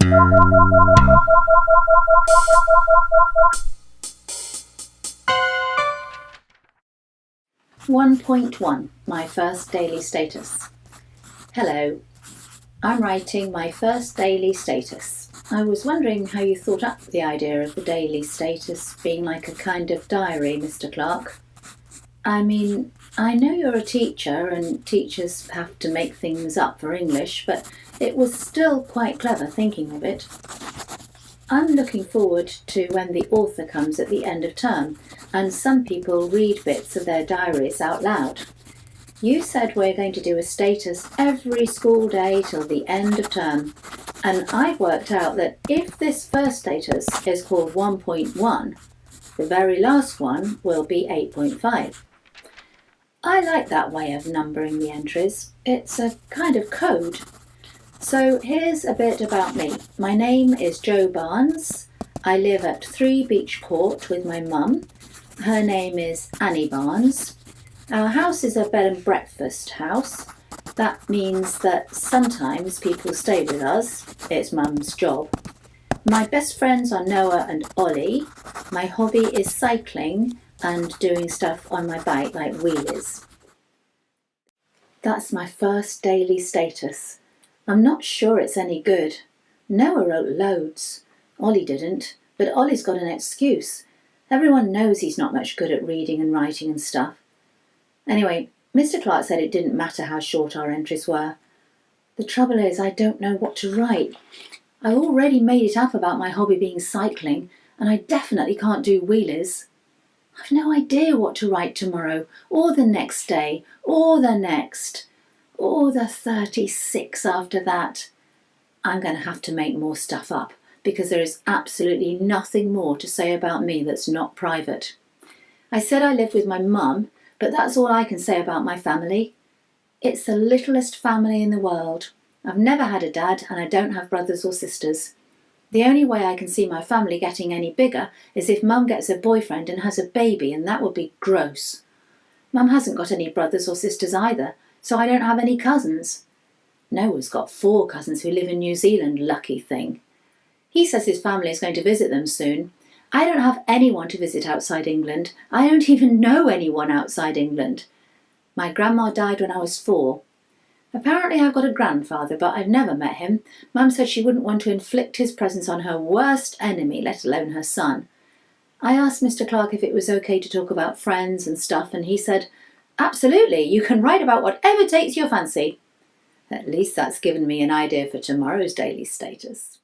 1.1 My first daily status. Hello, I'm writing my first daily status. I was wondering how you thought up the idea of the daily status being like a kind of diary, Mr. Clark. I mean, I know you're a teacher and teachers have to make things up for English, but it was still quite clever thinking of it. I'm looking forward to when the author comes at the end of term, and some people read bits of their diaries out loud. You said we're going to do a status every school day till the end of term, and I've worked out that if this first status is called 1.1, the very last one will be 8.5. I like that way of numbering the entries. It's a kind of code. So here's a bit about me. My name is Jo Barnes. I live at 3 Beach Court with my mum. Her name is Annie Barnes. Our house is a bed and breakfast house. That means that sometimes people stay with us. It's Mum's job. My best friends are Noah and Ollie. My hobby is cycling and doing stuff on my bike like wheelies. That's my first daily status. I'm not sure it's any good. Noah wrote loads. Ollie didn't, but Ollie's got an excuse. Everyone knows he's not much good at reading and writing and stuff. Anyway, Mr. Clark said it didn't matter how short our entries were. The trouble is I don't know what to write. I already made it up about my hobby being cycling, and I definitely can't do wheelies. I've no idea what to write tomorrow, or the next day, or the next, or the 36 after that. I'm going to have to make more stuff up, because there is absolutely nothing more to say about me that's not private. I said I live with my mum, but that's all I can say about my family. It's the littlest family in the world. I've never had a dad, and I don't have brothers or sisters. The only way I can see my family getting any bigger is if Mum gets a boyfriend and has a baby, and that would be gross. Mum hasn't got any brothers or sisters either, so I don't have any cousins. Noah's got 4 cousins who live in New Zealand, lucky thing. He says his family is going to visit them soon. I don't have anyone to visit outside England. I don't even know anyone outside England. My grandma died when I was 4. Apparently I've got a grandfather, but I've never met him. Mum said she wouldn't want to inflict his presence on her worst enemy, let alone her son. I asked Mr. Clark if it was okay to talk about friends and stuff, and he said, "Absolutely, you can write about whatever takes your fancy." At least that's given me an idea for tomorrow's daily status.